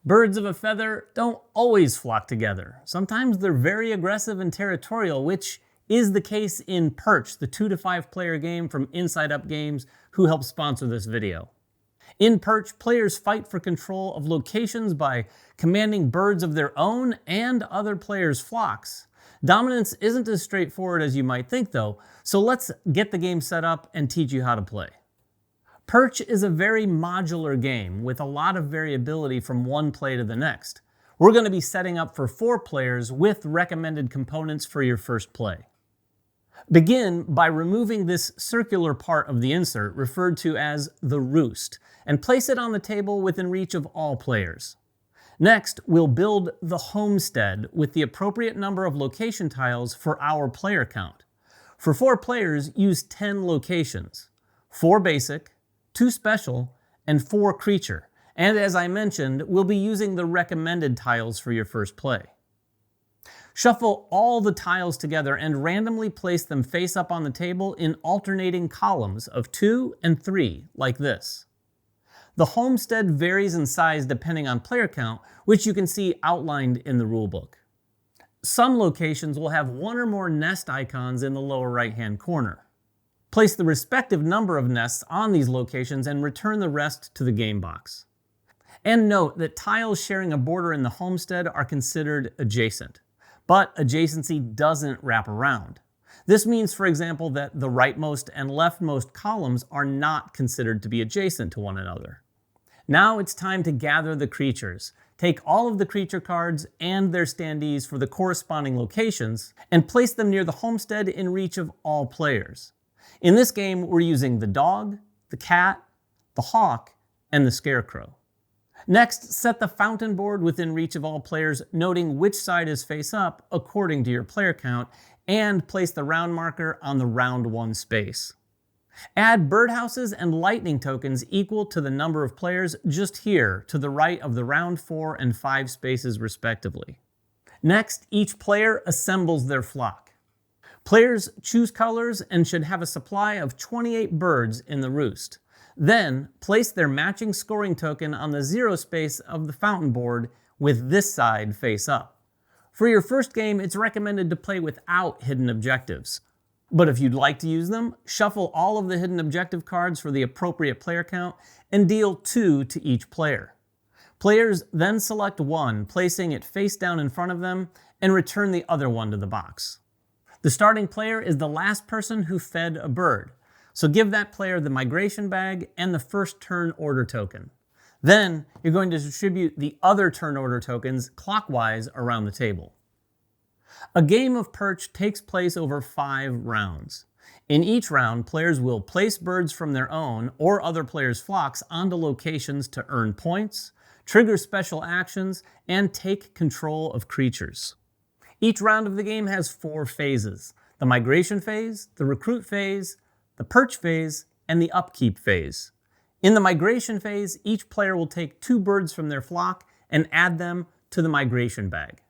Birds of a feather don't always flock together. Sometimes they're very aggressive and territorial, which is the case in Perch, the 2 to 5 player game from Inside Up Games, who helped sponsor this video. In Perch, players fight for control of locations by commanding birds of their own and other players' flocks. Dominance isn't as straightforward as you might think though, so let's get the game set up and teach you how to play. Perch is a very modular game with a lot of variability from one play to the next. We're going to be setting up for 4 players with recommended components for your first play. Begin by removing this circular part of the insert referred to as the roost and place it on the table within reach of all players. Next, we'll build the homestead with the appropriate number of location tiles for our player count. For 4 players, use 10 locations, 4 basic, 2 special, and 4 creature. And as I mentioned, we'll be using the recommended tiles for your first play. Shuffle all the tiles together and randomly place them face up on the table in alternating columns of 2 and 3, like this. The homestead varies in size depending on player count, which you can see outlined in the rulebook. Some locations will have 1 or more nest icons in the lower right-hand corner. Place the respective number of nests on these locations and return the rest to the game box. And note that tiles sharing a border in the homestead are considered adjacent, but adjacency doesn't wrap around. This means, for example, that the rightmost and leftmost columns are not considered to be adjacent to one another. Now it's time to gather the creatures. Take all of the creature cards and their standees for the corresponding locations and place them near the homestead in reach of all players. In this game, we're using the dog, the cat, the hawk, and the scarecrow. Next, set the fountain board within reach of all players, noting which side is face up according to your player count, and place the round marker on the round 1 space. Add birdhouses and lightning tokens equal to the number of players just here to the right of the round 4 and 5 spaces respectively. Next, each player assembles their flock. Players choose colors and should have a supply of 28 birds in the roost. Then, place their matching scoring token on the 0 space of the fountain board with this side face up. For your first game, it's recommended to play without hidden objectives. But if you'd like to use them, shuffle all of the hidden objective cards for the appropriate player count and deal 2 to each player. Players then select 1, placing it face down in front of them, and return the other one to the box. The starting player is the last person who fed a bird, so give that player the migration bag and the first turn order token. Then you're going to distribute the other turn order tokens clockwise around the table. A game of Perch takes place over 5 rounds. In each round, players will place birds from their own or other players' flocks onto locations to earn points, trigger special actions, and take control of creatures. Each round of the game has 4 phases: the migration phase, the recruit phase, the perch phase, and the upkeep phase. In the migration phase, each player will take 2 birds from their flock and add them to the migration bag.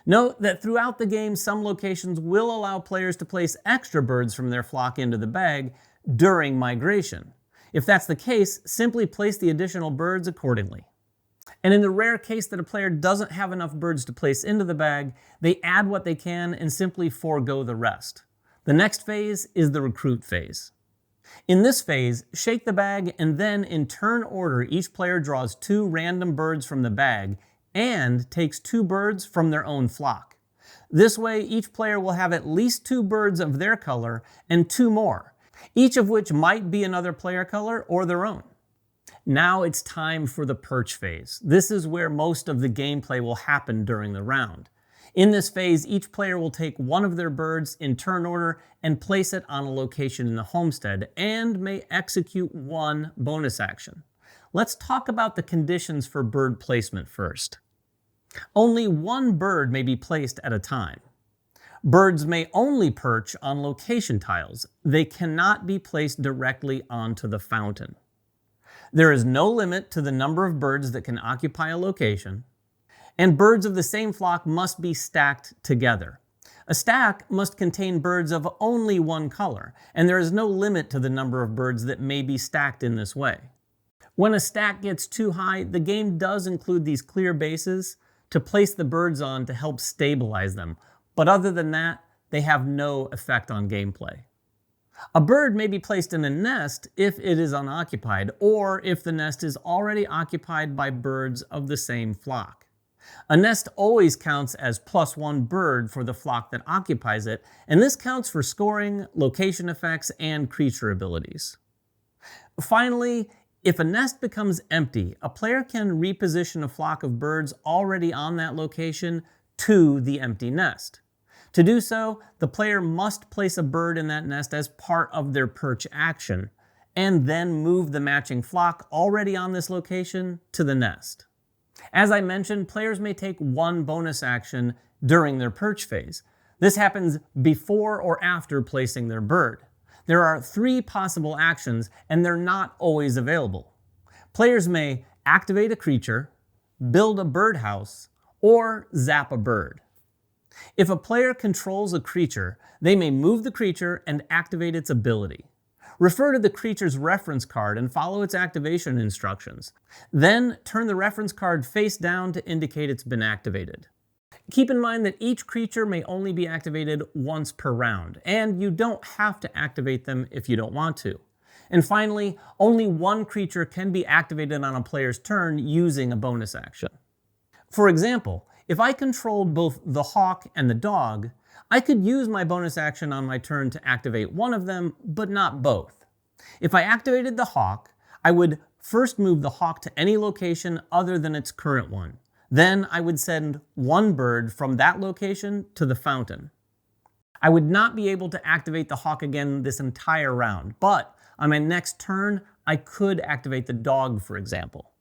Note that throughout the game, some locations will allow players to place extra birds from their flock into the bag during migration. If that's the case, simply place the additional birds accordingly. And in the rare case that a player doesn't have enough birds to place into the bag, they add what they can and simply forego the rest. The next phase is the recruit phase. In this phase, shake the bag and then in turn order, each player draws 2 random birds from the bag and takes 2 birds from their own flock. This way, each player will have at least 2 birds of their color and 2 more, each of which might be another player color or their own. Now it's time for the perch phase. This is where most of the gameplay will happen during the round. In this phase, each player will take 1 of their birds in turn order and place it on a location in the homestead and may execute 1 bonus action. Let's talk about the conditions for bird placement first. Only 1 bird may be placed at a time. Birds may only perch on location tiles. They cannot be placed directly onto the fountain. There is no limit to the number of birds that can occupy a location, and birds of the same flock must be stacked together. A stack must contain birds of only 1 color, and there is no limit to the number of birds that may be stacked in this way. When a stack gets too high, the game does include these clear bases to place the birds on to help stabilize them, but other than that, they have no effect on gameplay. A bird may be placed in a nest if it is unoccupied, or if the nest is already occupied by birds of the same flock. A nest always counts as +1 bird for the flock that occupies it, and this counts for scoring, location effects, and creature abilities. Finally, if a nest becomes empty, a player can reposition a flock of birds already on that location to the empty nest. To do so, the player must place a bird in that nest as part of their perch action, and then move the matching flock already on this location to the nest. As I mentioned, players may take one bonus action during their perch phase. This happens before or after placing their bird. There are 3 possible actions, and they're not always available. Players may activate a creature, build a birdhouse, or zap a bird. If a player controls a creature, they may move the creature and activate its ability. Refer to the creature's reference card and follow its activation instructions. Then turn the reference card face down to indicate it's been activated. Keep in mind that each creature may only be activated once per round, and you don't have to activate them if you don't want to. And finally, only one creature can be activated on a player's turn using a bonus action. For example, if I controlled both the hawk and the dog, I could use my bonus action on my turn to activate one of them, but not both. If I activated the hawk, I would first move the hawk to any location other than its current one. Then I would send one bird from that location to the fountain. I would not be able to activate the hawk again this entire round, but on my next turn, I could activate the dog, for example.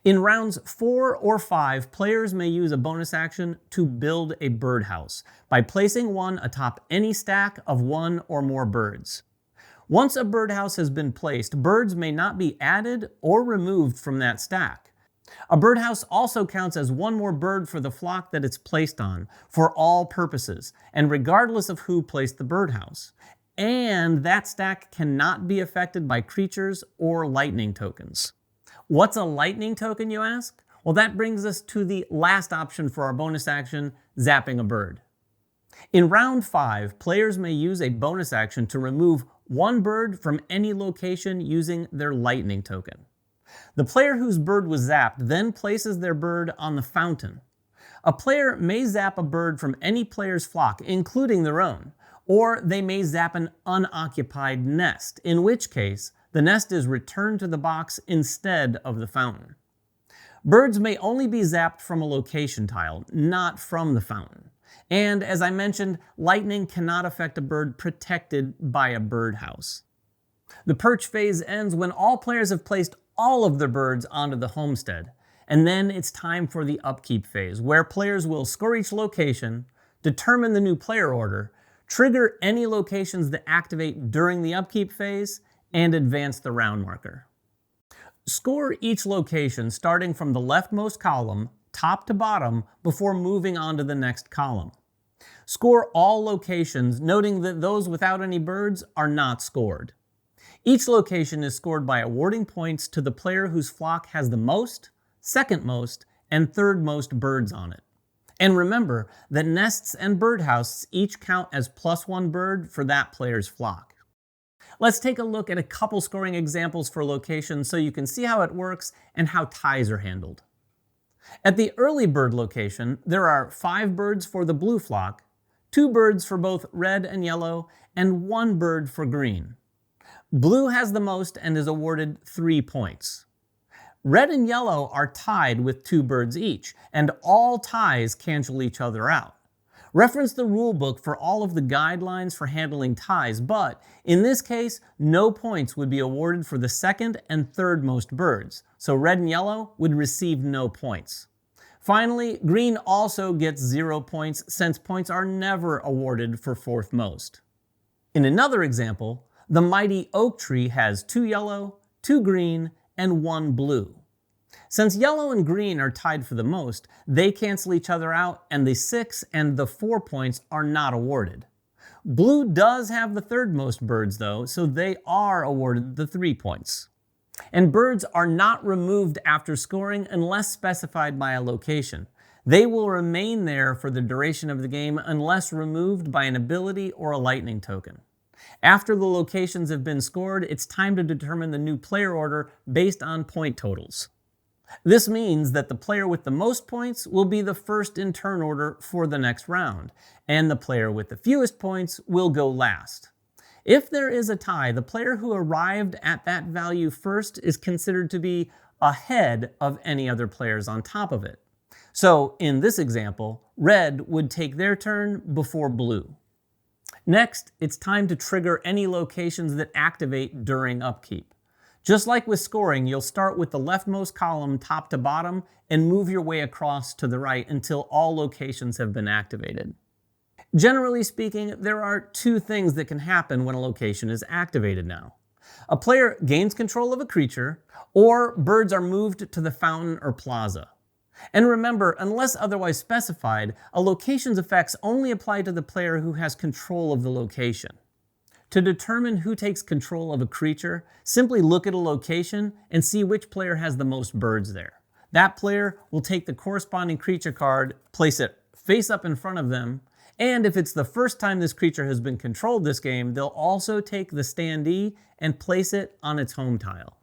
In rounds 4 or 5, players may use a bonus action to build a birdhouse by placing one atop any stack of 1 or more birds. Once a birdhouse has been placed, birds may not be added or removed from that stack. A birdhouse also counts as one more bird for the flock that it's placed on, for all purposes, and regardless of who placed the birdhouse. And that stack cannot be affected by creatures or lightning tokens. What's a lightning token, you ask? Well, that brings us to the last option for our bonus action, zapping a bird. In round 5, players may use a bonus action to remove one bird from any location using their lightning token. The player whose bird was zapped then places their bird on the fountain. A player may zap a bird from any player's flock, including their own, or they may zap an unoccupied nest, in which case the nest is returned to the box instead of the fountain. Birds may only be zapped from a location tile, not from the fountain. And as I mentioned, lightning cannot affect a bird protected by a birdhouse. The perch phase ends when all players have placed all of their birds onto the homestead, and then it's time for the upkeep phase, where players will score each location, determine the new player order, trigger any locations that activate during the upkeep phase, and advance the round marker. Score each location starting from the leftmost column, top to bottom, before moving on to the next column. Score all locations, noting that those without any birds are not scored. Each location is scored by awarding points to the player whose flock has the most, second most, and third most birds on it. And remember that nests and birdhouses each count as +1 bird for that player's flock. Let's take a look at a couple scoring examples for locations so you can see how it works and how ties are handled. At the early bird location, there are 5 birds for the blue flock, 2 birds for both red and yellow, and 1 bird for green. Blue has the most and is awarded 3 points. Red and yellow are tied with 2 birds each, and all ties cancel each other out. Reference the rulebook for all of the guidelines for handling ties, but in this case, no points would be awarded for the second and third most birds, so red and yellow would receive no points. Finally, green also gets 0 points since points are never awarded for fourth most. In another example, the mighty oak tree has 2 yellow, 2 green, and 1 blue. Since yellow and green are tied for the most, they cancel each other out and the 6 and the 4 points are not awarded. Blue does have the third most birds though, so they are awarded the 3 points. And birds are not removed after scoring unless specified by a location. They will remain there for the duration of the game unless removed by an ability or a lightning token. After the locations have been scored, it's time to determine the new player order based on point totals. This means that the player with the most points will be the first in turn order for the next round, and the player with the fewest points will go last. If there is a tie, the player who arrived at that value first is considered to be ahead of any other players on top of it. So in this example, red would take their turn before blue. Next, it's time to trigger any locations that activate during upkeep. Just like with scoring, you'll start with the leftmost column top to bottom and move your way across to the right until all locations have been activated. Generally speaking, there are two things that can happen when a location is activated now. A player gains control of a creature, or birds are moved to the fountain or plaza. And remember, unless otherwise specified, a location's effects only apply to the player who has control of the location. To determine who takes control of a creature, simply look at a location and see which player has the most birds there. That player will take the corresponding creature card, place it face up in front of them, and if it's the first time this creature has been controlled this game, they'll also take the standee and place it on its home tile.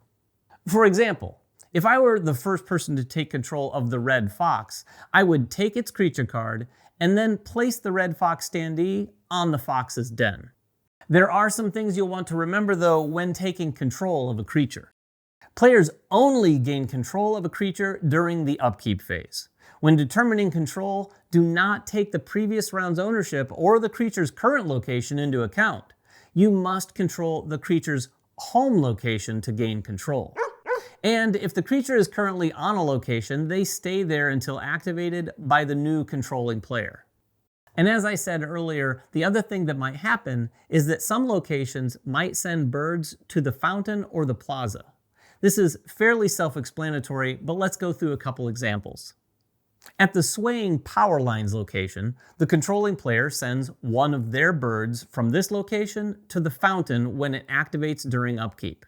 For example, if I were the first person to take control of the red fox, I would take its creature card and then place the red fox standee on the fox's den. There are some things you'll want to remember though when taking control of a creature. Players only gain control of a creature during the upkeep phase. When determining control, do not take the previous round's ownership or the creature's current location into account. You must control the creature's home location to gain control. And if the creature is currently on a location, they stay there until activated by the new controlling player. And as I said earlier, the other thing that might happen is that some locations might send birds to the fountain or the plaza. This is fairly self-explanatory, but let's go through a couple examples. At the swaying power lines location, the controlling player sends one of their birds from this location to the fountain when it activates during upkeep.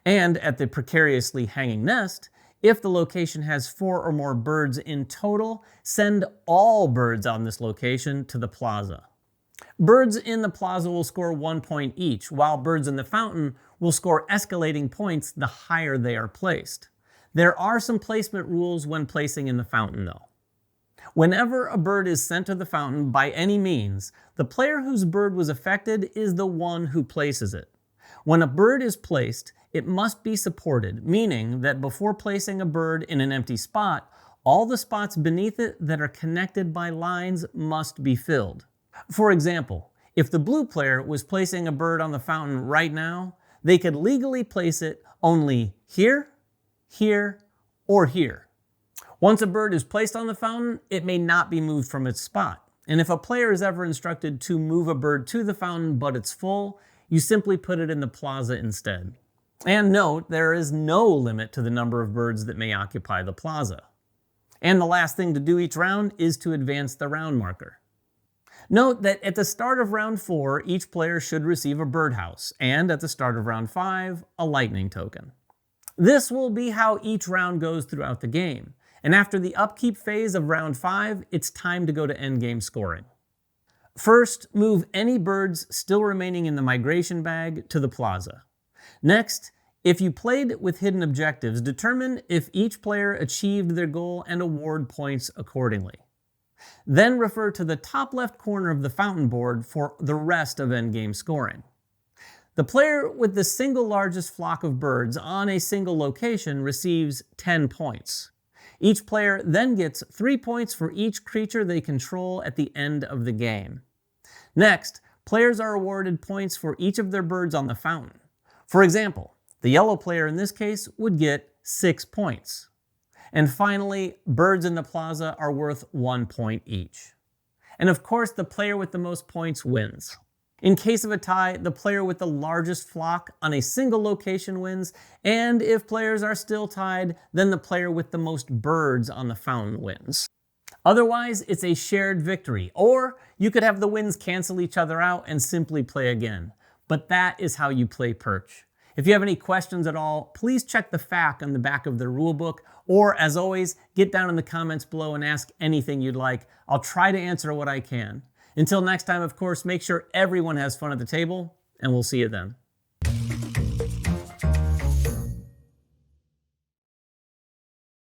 And at the precariously hanging nest, if the location has 4 or more birds in total, send all birds on this location to the plaza. Birds in the plaza will score 1 point each, while birds in the fountain will score escalating points the higher they are placed. There are some placement rules when placing in the fountain though. Whenever a bird is sent to the fountain by any means, the player whose bird was affected is the one who places it. When a bird is placed, it must be supported, meaning that before placing a bird in an empty spot, all the spots beneath it that are connected by lines must be filled. For example, if the blue player was placing a bird on the fountain right now, they could legally place it only here, here, or here. Once a bird is placed on the fountain, it may not be moved from its spot. And if a player is ever instructed to move a bird to the fountain but it's full, you simply put it in the plaza instead. And note, there is no limit to the number of birds that may occupy the plaza. And the last thing to do each round is to advance the round marker. Note that at the start of round 4, each player should receive a birdhouse, and at the start of round 5, a lightning token. This will be how each round goes throughout the game, and after the upkeep phase of round 5, it's time to go to endgame scoring. First, move any birds still remaining in the migration bag to the plaza. Next, if you played with hidden objectives, determine if each player achieved their goal and award points accordingly. Then refer to the top left corner of the fountain board for the rest of endgame scoring. The player with the single largest flock of birds on a single location receives 10 points. Each player then gets 3 points for each creature they control at the end of the game. Next, players are awarded points for each of their birds on the fountain. For example, the yellow player in this case would get 6 points. And finally, birds in the plaza are worth 1 point each. And of course, the player with the most points wins. In case of a tie, the player with the largest flock on a single location wins, and if players are still tied, then the player with the most birds on the fountain wins. Otherwise, it's a shared victory, or you could have the wins cancel each other out and simply play again. But that is how you play Perch. If you have any questions at all, please check the FAQ on the back of the rulebook, or as always, get down in the comments below and ask anything you'd like. I'll try to answer what I can. Until next time, of course, make sure everyone has fun at the table, and we'll see you then.